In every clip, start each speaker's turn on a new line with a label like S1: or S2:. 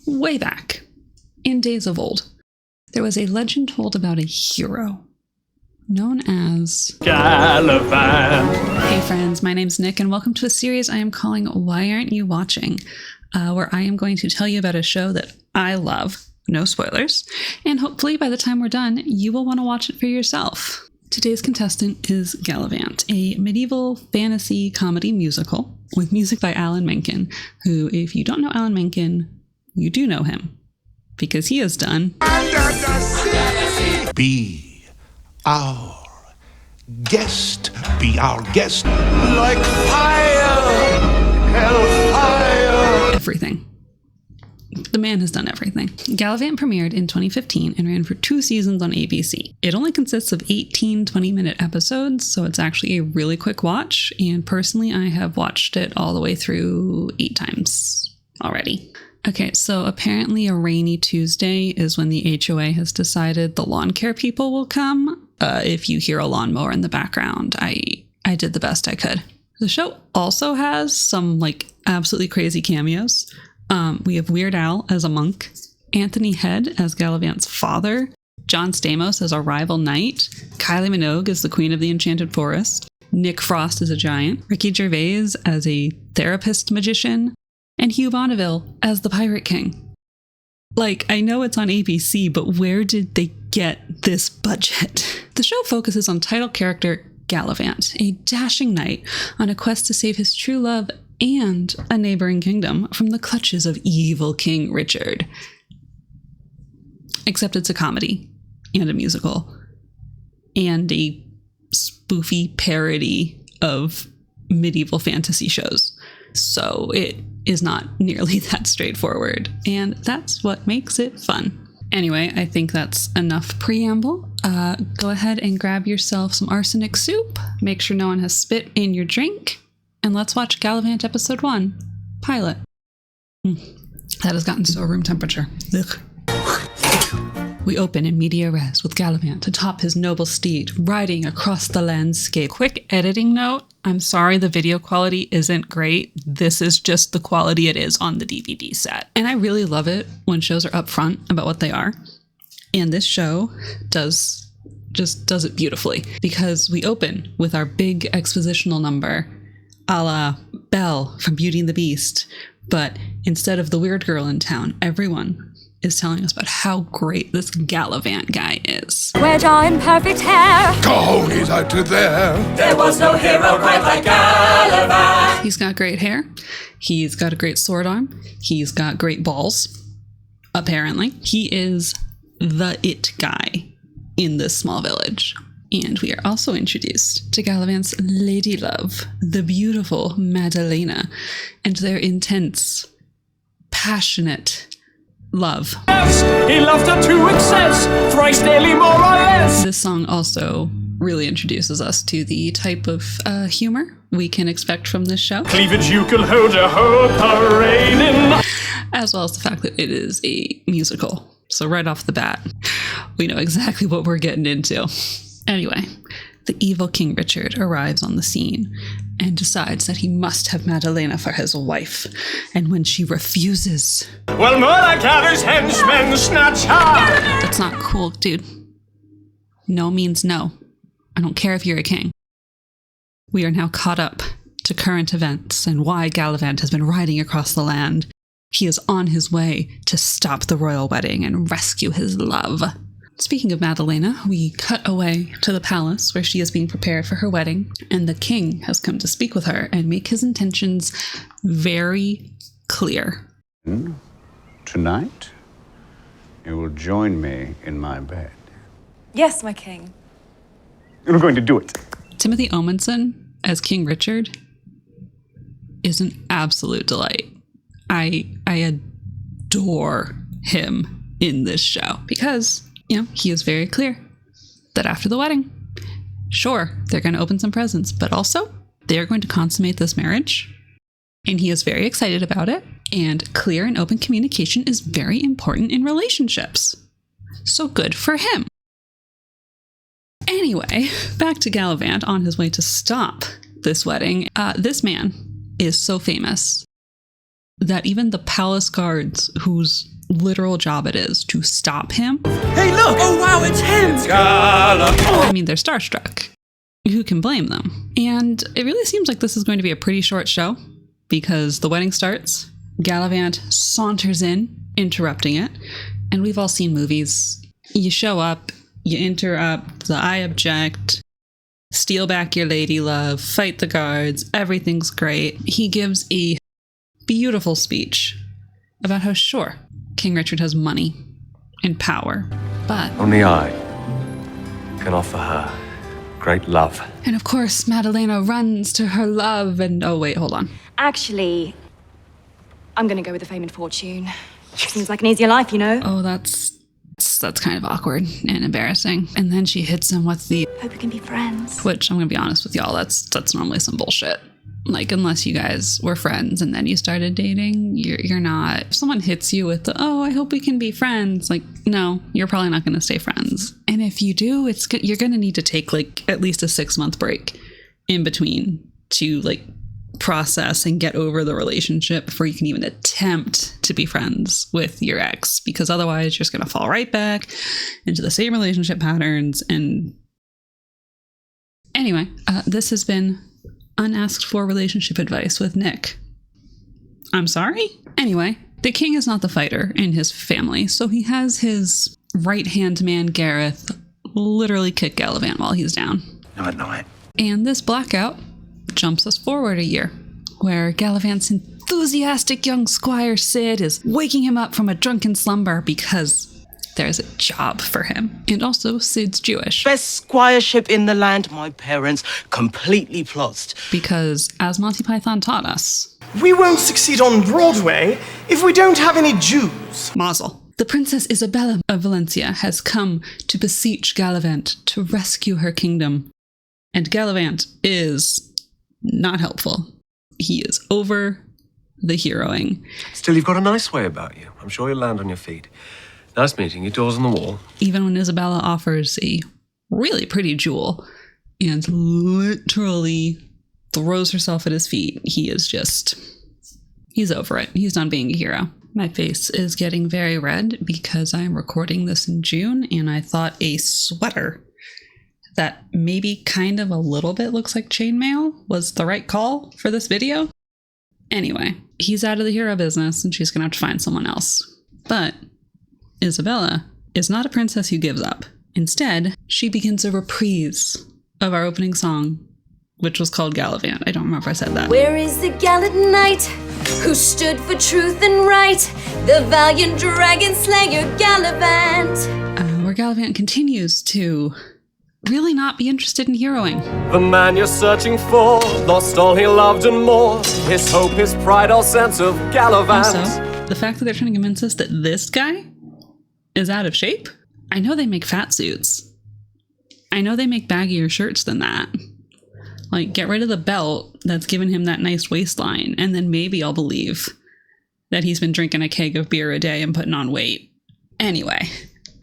S1: way back, in days of old, there was a legend told about a hero known as
S2: Galavant.
S1: Hey friends, my name's Nick and welcome to a series I am calling Why Aren't You Watching? Where I am going to tell you about a show that I love, no spoilers, and hopefully by the time we're done, you will want to watch it for yourself. Today's contestant is Galavant, a medieval fantasy comedy musical with music by Alan Menken, who, if you don't know Alan Menken, you do know him, because he has done
S3: Be our guest, be our guest, like fire, hellfire.
S1: everything. The man has done everything. Galavant premiered in 2015 and ran for 2 seasons on ABC. It only consists of 18 20-minute episodes, so it's actually a really quick watch, and personally I have watched it all the way through 8 times already. Okay, so apparently a rainy Tuesday is when the HOA has decided the lawn care people will come. If you hear a lawnmower in the background, I did the best I could. The show also has some absolutely crazy cameos. We have Weird Al as a monk, Anthony Head as Galavant's father, John Stamos as a rival knight, Kylie Minogue as the Queen of the Enchanted Forest, Nick Frost as a giant, Ricky Gervais as a therapist magician, and Hugh Bonneville as the Pirate King. I know it's on ABC, but where did they get this budget? The show focuses on title character Galavant, a dashing knight on a quest to save his true love and a neighboring kingdom from the clutches of evil King Richard. Except it's a comedy and a musical and a spoofy parody of medieval fantasy shows. So it is not nearly that straightforward, and that's what makes it fun. Anyway, I think that's enough preamble. Go ahead and grab yourself some arsenic soup. Make sure no one has spit in your drink. And let's watch Galavant Episode 1, Pilot. That has gotten so room temperature. Ugh. We open in media res with Galavant atop his noble steed, riding across the landscape. Quick editing note, I'm sorry the video quality isn't great. This is just the quality it is on the DVD set. And I really love it when shows are upfront about what they are. And this show does it beautifully, because we open with our big expositional number, a la Belle from Beauty and the Beast, but instead of the weird girl in town, everyone is telling us about how great this Galavant guy is.
S4: Wedge in perfect hair.
S3: Cojones out to there.
S2: There was no hero quite like Galavant.
S1: He's got great hair. He's got a great sword arm. He's got great balls, apparently. He is the it guy in this small village. And we are also introduced to Galavant's lady love, the beautiful Madalena, and their intense, passionate love.
S2: He loved her to excess, thrice daily more or less.
S1: This song also really introduces us to the type of humor we can expect from this show,
S2: Cleavage you can hold a whole parade in.
S1: as well as the fact that it is a musical. So right off the bat, we know exactly what we're getting into. Anyway, the evil King Richard arrives on the scene and decides that he must have Madalena for his wife. And when she refuses...
S2: Well, more like how his henchmen snatch her.
S1: That's not cool, dude. No means no. I don't care if you're a king. We are now caught up to current events and why Galavant has been riding across the land. He is on his way to stop the royal wedding and rescue his love. Speaking of Madalena, we cut away to the palace where she is being prepared for her wedding, and the king has come to speak with her and make his intentions very clear.
S5: Tonight, you will join me in my bed.
S4: Yes, my king.
S5: You're going to do it.
S1: Timothy Omenson as King Richard is an absolute delight. I adore him in this show because, he is very clear that after the wedding, sure, they're going to open some presents, but also they're going to consummate this marriage. And he is very excited about it. And clear and open communication is very important in relationships. So good for him. Anyway, back to Galavant on his way to stop this wedding. This man is so famous that even the palace guards, whose literal job it is to stop him.
S2: Hey, look! Oh, wow, it's him!
S1: I mean, they're starstruck. Who can blame them? And it really seems like this is going to be a pretty short show because the wedding starts, Galavant saunters in, interrupting it, and we've all seen movies. You show up, you interrupt, I object, steal back your lady love, fight the guards, everything's great. He gives a beautiful speech about how sure, King Richard has money and power, but
S6: only I can offer her great love.
S1: and of course, Madalena runs to her love and... Oh, wait, hold on.
S4: Actually, I'm gonna go with the fame and fortune. Seems like an easier life, you know?
S1: Oh, that's kind of awkward and embarrassing. And then she hits him with the...
S4: Hope we can be friends.
S1: Which, I'm gonna be honest with y'all, that's normally some bullshit. Like, unless you guys were friends and then you started dating, you're not... If someone hits you with the, oh, I hope we can be friends, like, no, you're probably not gonna stay friends. And if you do, you're gonna need to take, like, at least a 6-month break in between to, like, process and get over the relationship before you can even attempt to be friends with your ex, because otherwise you're just going to fall right back into the same relationship patterns. And anyway, this has been unasked for relationship advice with Nick. I'm sorry? Anyway, the king is not the fighter in his family, so he has his right-hand man Gareth literally kick Galavant while he's down.
S6: Night.
S1: And this blackout jumps us forward a year, where Galavant's enthusiastic young squire Sid is waking him up from a drunken slumber because there's a job for him. And also, Sid's Jewish.
S7: Best squireship in the land, my parents completely plotzed.
S1: Because, as Monty Python taught us,
S2: We won't succeed on Broadway if we don't have any Jews.
S1: Mazel. The Princess Isabella of Valencia has come to beseech Galavant to rescue her kingdom. And Galavant is not helpful. He is over the heroing.
S6: Still, you've got a nice way about you. I'm sure you'll land on your feet. Nice meeting you. Doors on the wall. Even
S1: when Isabella offers a really pretty jewel and literally throws herself at his feet, he's over it. He's done being a hero. My face is getting very red because I'm recording this in June, and I thought a sweater that maybe kind of a little bit looks like chainmail was the right call for this video. Anyway, he's out of the hero business and she's gonna have to find someone else. But Isabella is not a princess who gives up. Instead, she begins a reprise of our opening song, which was called Galavant. I don't remember if I said that.
S8: Where is the gallant knight who stood for truth and right? The valiant dragon slayer Galavant.
S1: Where Galavant continues to really not be interested in heroing.
S9: The man you're searching for lost all he loved and more. His hope, his pride, all sense of Galavant.
S1: Also, the fact that they're trying to convince us that this guy is out of shape. I know they make fat suits. I know they make baggier shirts than that. Like, get rid of the belt that's given him that nice waistline, and then maybe I'll believe that he's been drinking a keg of beer a day and putting on weight. Anyway,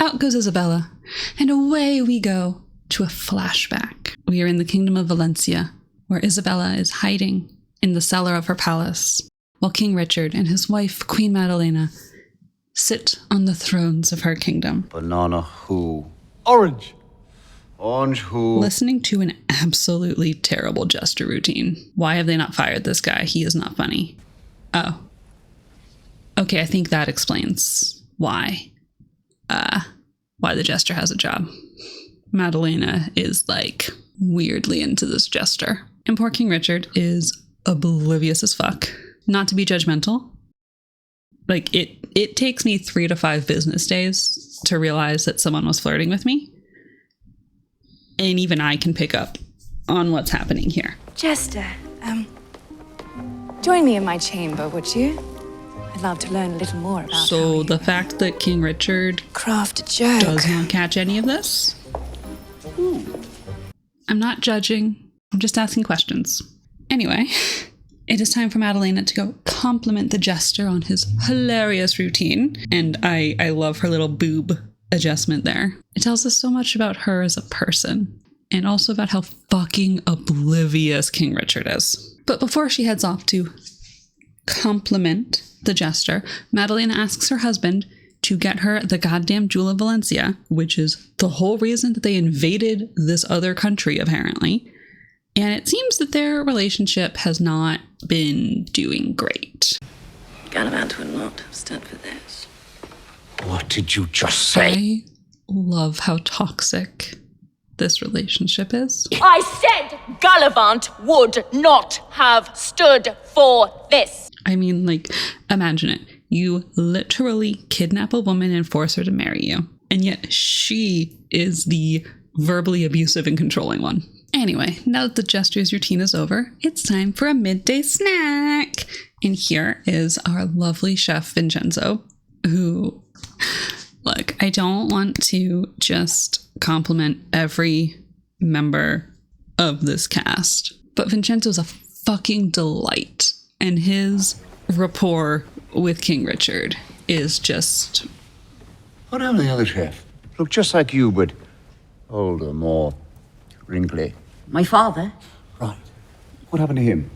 S1: out goes Isabella, and away we go to a flashback. We are in the kingdom of Valencia, where Isabella is hiding in the cellar of her palace, while King Richard and his wife, Queen Madalena, sit on the thrones of her kingdom.
S5: Banana who?
S2: Orange.
S5: Orange who?
S1: Listening to an absolutely terrible jester routine. Why have they not fired this guy? He is not funny. Oh. Okay, I think that explains why the jester has a job. Madalena is, like, weirdly into this jester. And poor King Richard is oblivious as fuck. Not to be judgmental. Like, it takes me 3 to 5 business days to realize that someone was flirting with me. And even I can pick up on what's happening here.
S4: Jester, join me in my chamber, would you? I'd love to learn a little more about
S1: So the fact that King Richard
S4: craft a joke
S1: does not catch any of this? I'm not judging. I'm just asking questions. Anyway, it is time for Madalena to go compliment the jester on his hilarious routine. And I love her little boob adjustment there. It tells us so much about her as a person, and also about how fucking oblivious King Richard is. But before she heads off to compliment the jester, Madalena asks her husband to get her the goddamn Jewel of Valencia, which is the whole reason that they invaded this other country, apparently. And it seems that their relationship has not been doing great.
S8: Galavant would not have stood for this.
S3: What did you just say?
S1: I love how toxic this relationship is.
S8: I said Galavant would not have stood for this.
S1: I mean, like, imagine it. You literally kidnap a woman and force her to marry you. And yet she is the verbally abusive and controlling one. Anyway, now that the jester's routine is over, it's time for a midday snack. And here is our lovely chef Vincenzo, who, look, I don't want to just compliment every member of this cast, but Vincenzo's a fucking delight. And his rapport with King Richard is just...
S5: What happened to the other chef? Looked just like you, but older, more wrinkly.
S7: My father?
S5: Right. What happened to him?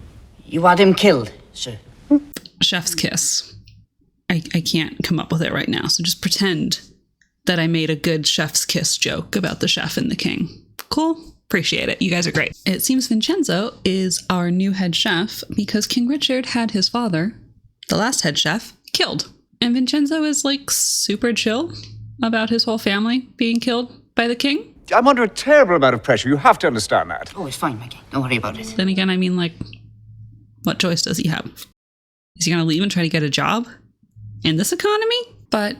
S7: You had him killed, sir.
S1: Chef's kiss. I can't come up with it right now, so just pretend that I made a good chef's kiss joke about the chef and the king. Cool? Appreciate it. You guys are great. It seems Vincenzo is our new head chef because King Richard had his father, the last head chef, killed. And Vincenzo is like super chill about his whole family being killed by the king.
S5: I'm under a terrible amount of pressure. You have to understand that.
S7: Oh, it's fine, Maggie. Don't worry about it.
S1: Then again, I mean, like, what choice does he have? Is he going to leave and try to get a job in this economy? But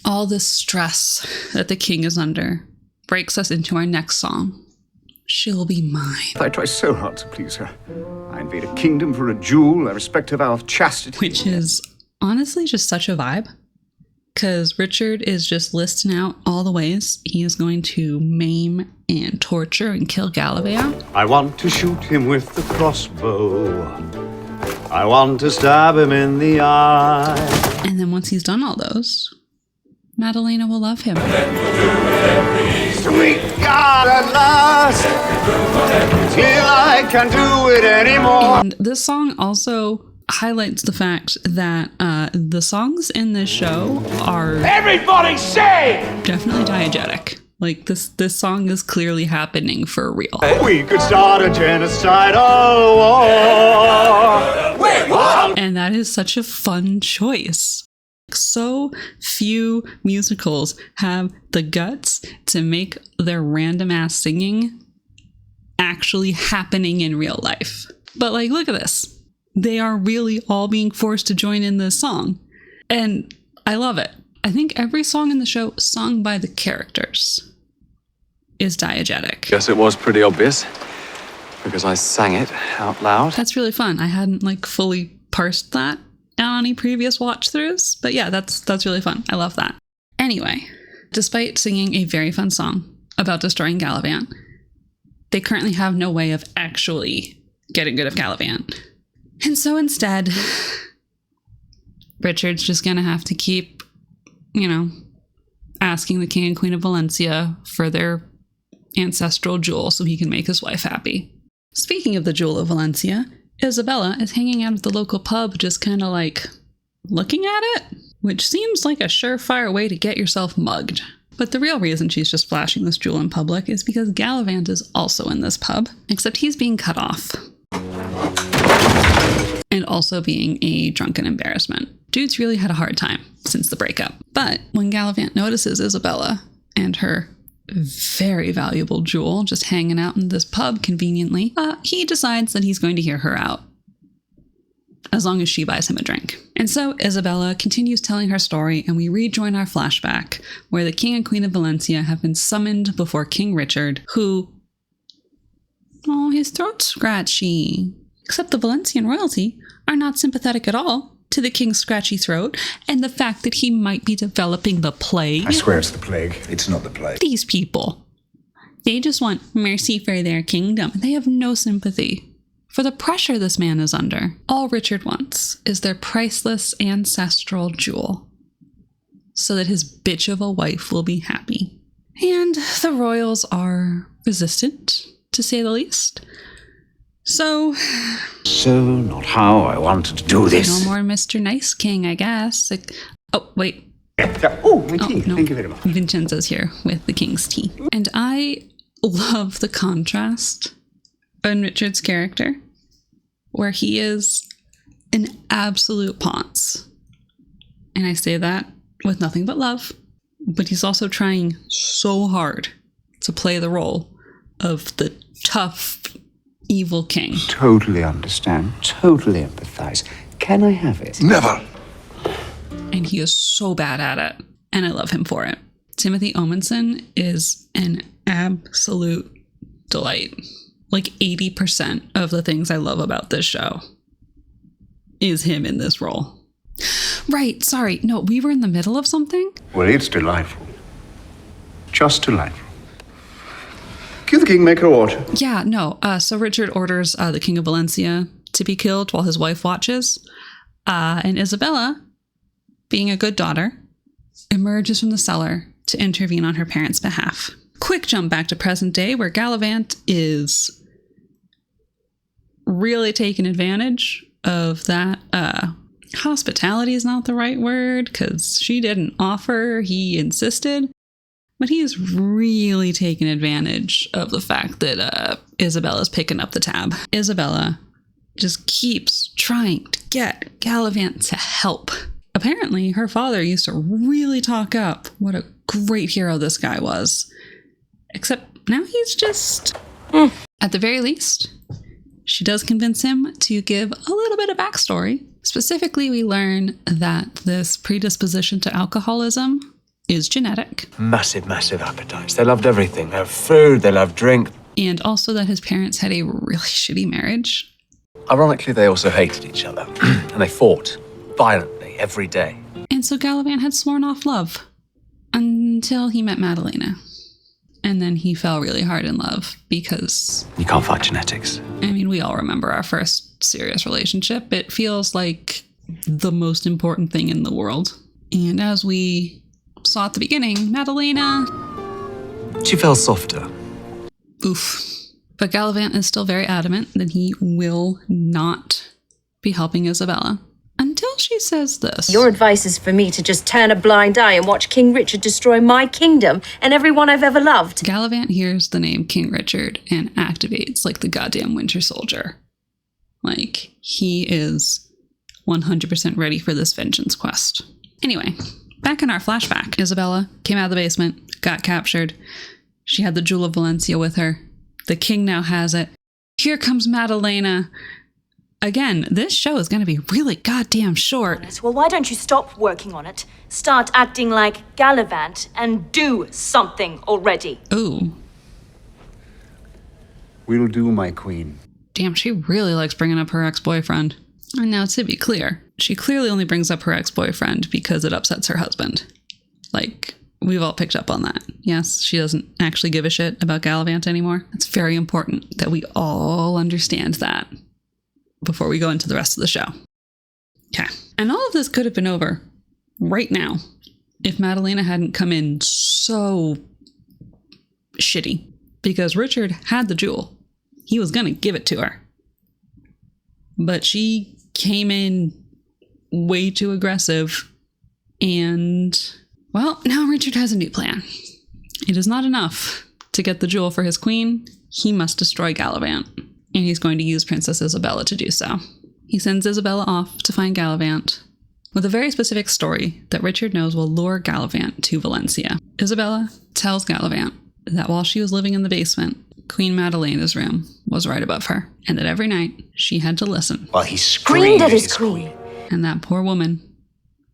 S1: all this stress that the king is under breaks us into our next song. She'll be mine.
S5: I try so hard to please her. I invade a kingdom for a jewel. I respect her vow of chastity.
S1: Which is honestly just such a vibe. Because Richard is just listing out all the ways he is going to maim and torture and kill Galavant.
S5: I want to shoot him with the crossbow. I want to stab him in the eye.
S1: And then once he's done all those, Madalena will love him.
S5: Sweet God, at last, till I can't do it anymore.
S1: And this song also highlights the fact that the songs in this show are
S2: Everybody say!
S1: definitely diegetic. Like this song is clearly happening for real.
S5: We could start a genocidal war. Wait, what?
S1: And that is such a fun choice. So few musicals have the guts to make their random ass singing actually happening in real life. But like, look at this. They are really all being forced to join in this song. And I love it. I think every song in the show sung by the characters is diegetic.
S6: Guess it was pretty obvious, because I sang it out loud.
S1: That's really fun. I hadn't like fully parsed that on any previous watch throughs, but yeah, that's really fun. I love that. Anyway, despite singing a very fun song about destroying Galavant, they currently have no way of actually getting rid of Galavant. And so instead, Richard's just gonna have to keep, asking the King and Queen of Valencia for their ancestral jewel so he can make his wife happy. Speaking of the Jewel of Valencia, Isabella is hanging out at the local pub just kind of like looking at it, which seems like a surefire way to get yourself mugged. But the real reason she's just flashing this jewel in public is because Galavant is also in this pub, except he's being cut off. And also being a drunken embarrassment. Dude's really had a hard time since the breakup. But when Galavant notices Isabella and her very valuable jewel just hanging out in this pub conveniently, he decides that he's going to hear her out, as long as she buys him a drink. And so Isabella continues telling her story, and we rejoin our flashback where the King and Queen of Valencia have been summoned before King Richard, who... oh, his throat's scratchy. Except the Valencian royalty are not sympathetic at all to the king's scratchy throat and the fact that he might be developing the plague.
S3: I swear it's the plague. It's not the plague.
S1: These people, they just want mercy for their kingdom. They have no sympathy for the pressure this man is under. All Richard wants is their priceless ancestral jewel so that his bitch of a wife will be happy. And the royals are resistant, to say the least. So
S5: not how I wanted to do this.
S1: no more Mr. Nice King, I guess. Oh, wait.
S5: Oh, my tea.
S1: No.
S5: Thank you very much.
S1: Vincenzo's here with the king's tea. And I love the contrast in Richard's character, where he is an absolute ponce. And I say that with nothing but love, but he's also trying so hard to play the role of the tough, evil king.
S3: Totally understand. Totally empathize. Can I have it? Never.
S1: And he is so bad at it, and I love him for it. Timothy Omenson is an absolute delight. Like 80% of the things I love about this show is him in this role. Right, sorry. No, we were in the middle of something.
S3: Well, it's delightful. Just delightful. Cue the kingmaker order.
S1: Yeah, no. So Richard orders the King of Valencia to be killed while his wife watches. And Isabella, being a good daughter, emerges from the cellar to intervene on her parents' behalf. Quick jump back to present day, where Galavant is really taking advantage of that. Hospitality is not the right word, because she didn't offer, he insisted. But he is really taking advantage of the fact that Isabella's picking up the tab. Isabella just keeps trying to get Galavant to help. Apparently, her father used to really talk up what a great hero this guy was. Except now he's just... At the very least, she does convince him to give a little bit of backstory. Specifically, we learn that this predisposition to alcoholism is genetic.
S6: Massive, massive appetites. They loved everything. They loved food, they loved drink.
S1: And also that his parents had a really shitty marriage.
S6: Ironically, they also hated each other. And they fought violently every day.
S1: And so Galavant had sworn off love until he met Madalena. And then he fell really hard in love because...
S6: You can't fight genetics.
S1: I mean, we all remember our first serious relationship. It feels like the most important thing in the world. And as we saw at the beginning, Madalena...
S6: She fell softer.
S1: Oof. But Galavant is still very adamant that he will not be helping Isabella. Until she says this.
S8: Your advice is for me to just turn a blind eye and watch King Richard destroy my kingdom and everyone I've ever loved.
S1: Galavant hears the name King Richard and activates like the goddamn Winter Soldier. Like, he is 100% ready for this vengeance quest. Anyway, back in our flashback, Isabella came out of the basement, got captured. She had the Jewel of Valencia with her. The king now has it. Here comes Madalena. Again, this show is going to be really goddamn short.
S4: Well, why don't you stop working on it? Start acting like Galavant and do something already.
S1: Ooh.
S3: Will do, my queen.
S1: Damn, she really likes bringing up her ex-boyfriend. And now, to be clear, she clearly only brings up her ex-boyfriend because it upsets her husband. Like, we've all picked up on that. Yes, she doesn't actually give a shit about Galavant anymore. It's very important that we all understand that before we go into the rest of the show. Okay. And all of this could have been over right now if Madalena hadn't come in so shitty. Because Richard had the jewel. He was going to give it to her. But she came in way too aggressive. And, well, now Richard has a new plan. It is not enough to get the jewel for his queen. He must destroy Galavant. And he's going to use Princess Isabella to do so. He sends Isabella off to find Galavant with a very specific story that Richard knows will lure Galavant to Valencia. Isabella tells Galavant that while she was living in the basement, Queen Madalena's room was right above her, and that every night she had to listen
S3: While he screamed at his queen.
S1: And that poor woman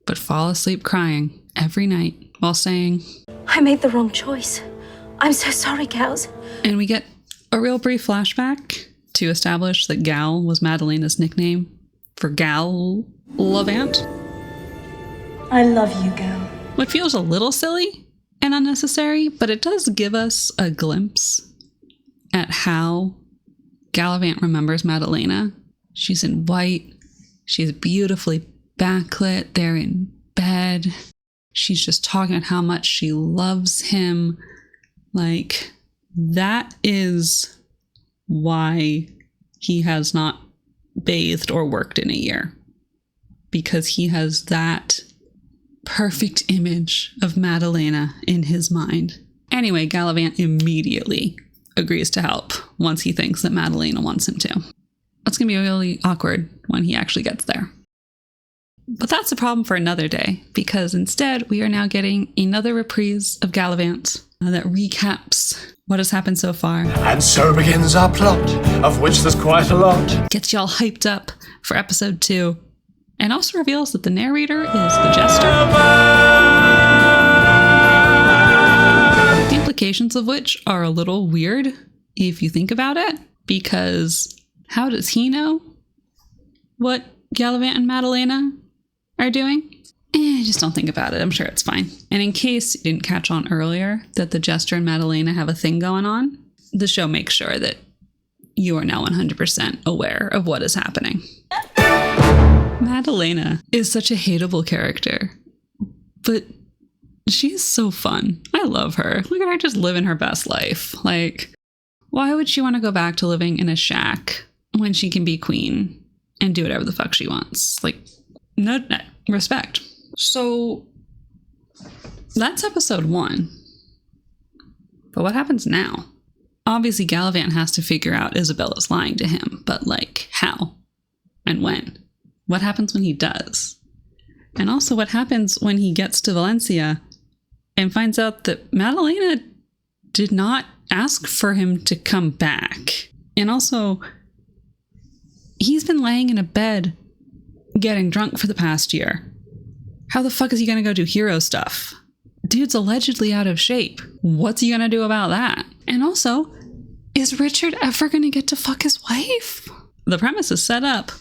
S1: would fall asleep crying every night while saying,
S8: I made the wrong choice. I'm so sorry, Gals.
S1: and we get a real brief flashback to establish that Gal was Madalena's nickname for Galavant.
S4: I love you, Gal.
S1: What feels a little silly and unnecessary, but it does give us a glimpse at how Galavant remembers Madalena. She's in white. She's beautifully backlit. They're in bed. She's just talking about how much she loves him. Like, that is why he has not bathed or worked in a year, because he has that perfect image of Madalena in his mind. Anyway, Galavant immediately agrees to help once he thinks that Madalena wants him to. It's going to be really awkward when he actually gets there. But that's a problem for another day, because instead we are now getting another reprise of Galavant that recaps what has happened so far.
S9: And so begins our plot, of which there's quite a lot.
S1: Gets y'all hyped up for episode 2, and also reveals that the narrator is the Jester. The implications of which are a little weird if you think about it, because how does he know what Galavant and Madalena are doing? Just don't think about it. I'm sure it's fine. And in case you didn't catch on earlier that the Jester and Madalena have a thing going on, the show makes sure that you are now 100% aware of what is happening. Madalena is such a hateable character, but she is so fun. I love her. Look at her just living her best life. Like, why would she want to go back to living in a shack when she can be queen and do whatever the fuck she wants? Like, no respect. So that's episode 1. But what happens now? Obviously, Galavant has to figure out Isabella's lying to him, but like, how and when? What happens when he does? And also, what happens when he gets to Valencia and finds out that Madalena did not ask for him to come back? And also, he's been laying in a bed getting drunk for the past year. How the fuck is he gonna go do hero stuff? Dude's allegedly out of shape. What's he gonna do about that? And also, is Richard ever gonna get to fuck his wife? The premise is set up.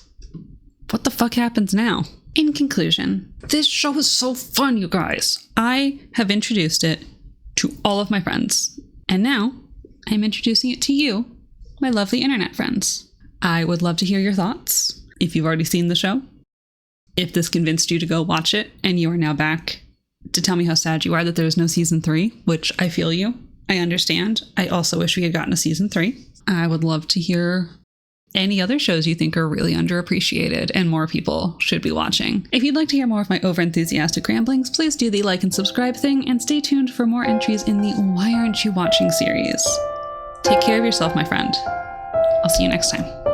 S1: What the fuck happens now? In conclusion, this show is so fun, you guys. I have introduced it to all of my friends. And now, I'm introducing it to you, my lovely internet friends. I would love to hear your thoughts, if you've already seen the show. If this convinced you to go watch it, and you are now back to tell me how sad you are that there's no season 3, which I feel you. I understand. I also wish we had gotten a season 3. I would love to hear any other shows you think are really underappreciated and more people should be watching. If you'd like to hear more of my overenthusiastic ramblings, please do the like and subscribe thing, and stay tuned for more entries in the Why Aren't You Watching series. Take care of yourself, my friend. I'll see you next time.